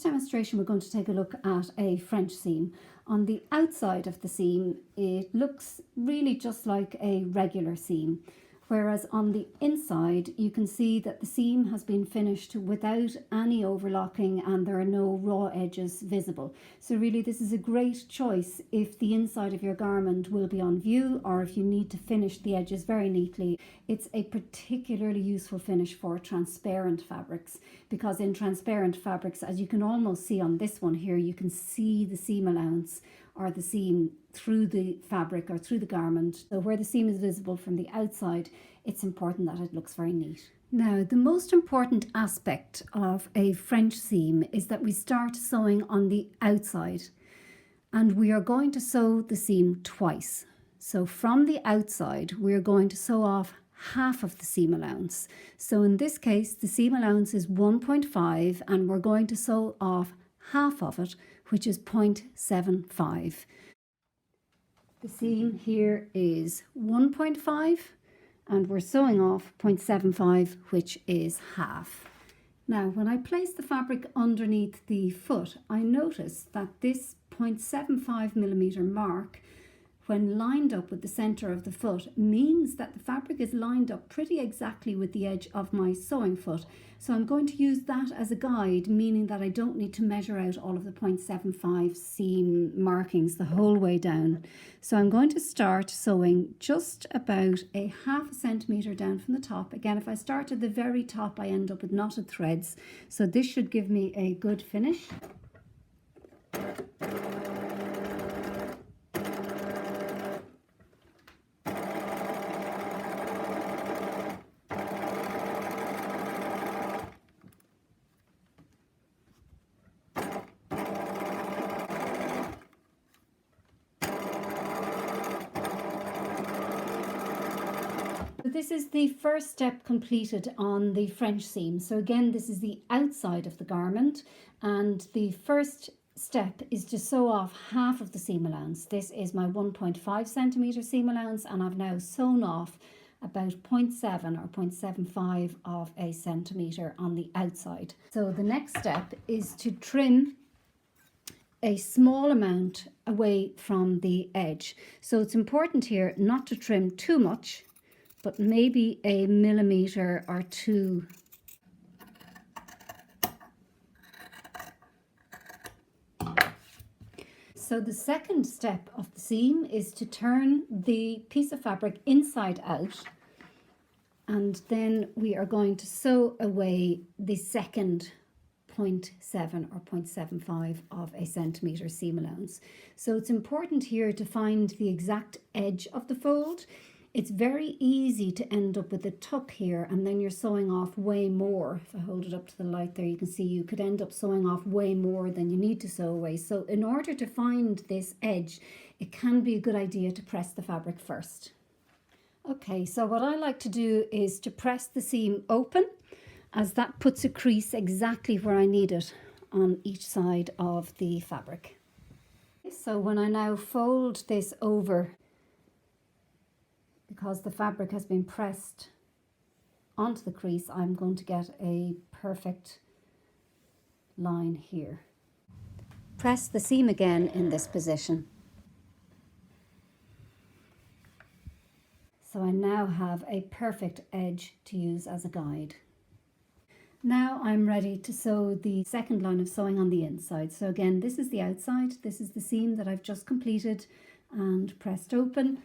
this demonstration we're going to take a look at a French seam. On the outside of the seam it looks really just like a regular seam, whereas on the inside you can see that the seam has been finished without any overlocking and there are no raw edges visible. So really this is a great choice if the inside of your garment will be on view or if you need to finish the edges very neatly. It's a particularly useful finish for transparent fabrics, because in transparent fabrics, as you can almost see on this one here, you can see the seam allowance or the seam through the fabric or through the garment. So where the seam is visible from the outside, it's important that it looks very neat. Now, the most important aspect of a French seam is that we start sewing on the outside, and we are going to sew the seam twice. So from the outside, we're going to sew off half of the seam allowance. So in this case, the seam allowance is 1.5 and we're going to sew off half of it, which is 0.75. The seam here is 1.5 and we're sewing off 0.75, which is half. Now, when I place the fabric underneath the foot, I notice that this 0.75 millimeter mark, when lined up with the center of the foot, means that the fabric is lined up pretty exactly with the edge of my sewing foot. So I'm going to use that as a guide, meaning that I don't need to measure out all of the 0.75 seam markings the whole way down. So I'm going to start sewing just about a ½ centimeter down from the top. Again, if I start at the very top, I end up with knotted threads. So this should give me a good finish. This is the first step completed on the French seam. So again, this is the outside of the garment, and the first step is to sew off half of the seam allowance. This is my 1.5 centimeter seam allowance, and I've now sewn off about 0.7 or 0.75 of a centimeter on the outside. So the next step is to trim a small amount away from the edge. So it's important here not to trim too much, but maybe a millimeter or two. So the second step of the seam is to turn the piece of fabric inside out, and then we are going to sew away the second 0.7 or 0.75 of a centimeter seam allowance. So it's important here to find the exact edge of the fold. It's very easy to end up with a tuck here, and then you're sewing off way more. If I hold it up to the light there, you can see you could end up sewing off way more than you need to sew away. So in order to find this edge, it can be a good idea to press the fabric first. Okay, so what I like to do is to press the seam open, as that puts a crease exactly where I need it on each side of the fabric. So when I now fold this over, because the fabric has been pressed onto the crease, I'm going to get a perfect line here. Press the seam again in this position. So I now have a perfect edge to use as a guide. Now I'm ready to sew the second line of sewing on the inside. So again, this is the outside, this is the seam that I've just completed and pressed open.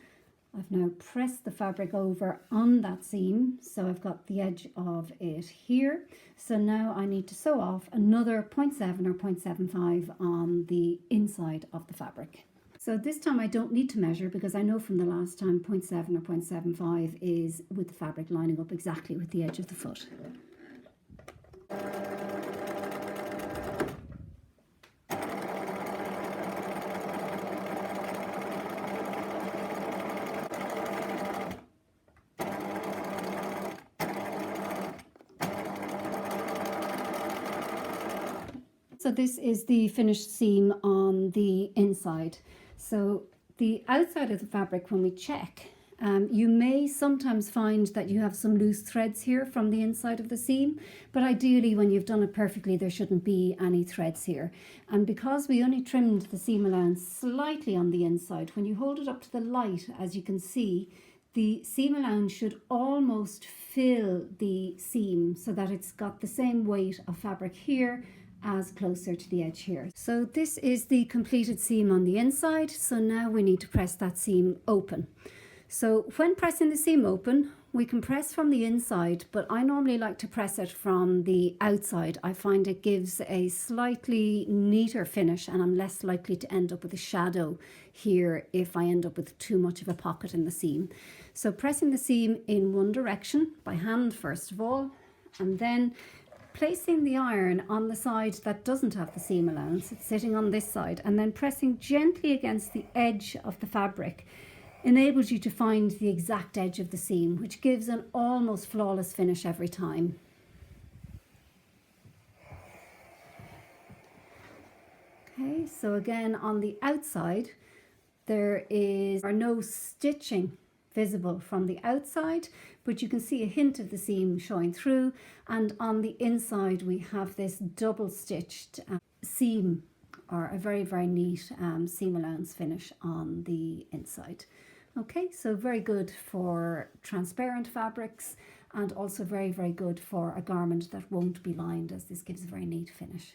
I've now pressed the fabric over on that seam, so I've got the edge of it here. So now I need to sew off another 0.7 or 0.75 on the inside of the fabric. So this time I don't need to measure, because I know from the last time 0.7 or 0.75 is with the fabric lining up exactly with the edge of the foot. So this is the finished seam on the inside. So the outside of the fabric, when we check, You may sometimes find that you have some loose threads here from the inside of the seam, but ideally when you've done it perfectly there shouldn't be any threads here. And because we only trimmed the seam allowance slightly on the inside, when you hold it up to the light, as you can see, the seam allowance should almost fill the seam so that it's got the same weight of fabric here as closer to the edge here. So this is the completed seam on the inside. So now we need to press that seam open. So when pressing the seam open, we can press from the inside, but I normally like to press it from the outside. I find it gives a slightly neater finish and I'm less likely to end up with a shadow here if I end up with too much of a pocket in the seam. So pressing the seam in one direction by hand first of all, and then placing the iron on the side that doesn't have the seam allowance, it's sitting on this side, and then pressing gently against the edge of the fabric enables you to find the exact edge of the seam, which gives an almost flawless finish every time. Okay, so again on the outside there are no stitching visible from the outside, but you can see a hint of the seam showing through, and on the inside we have this double stitched seam, or a very, very neat seam allowance finish on the inside. Okay, so very good for transparent fabrics and also very, very good for a garment that won't be lined, as this gives a very neat finish.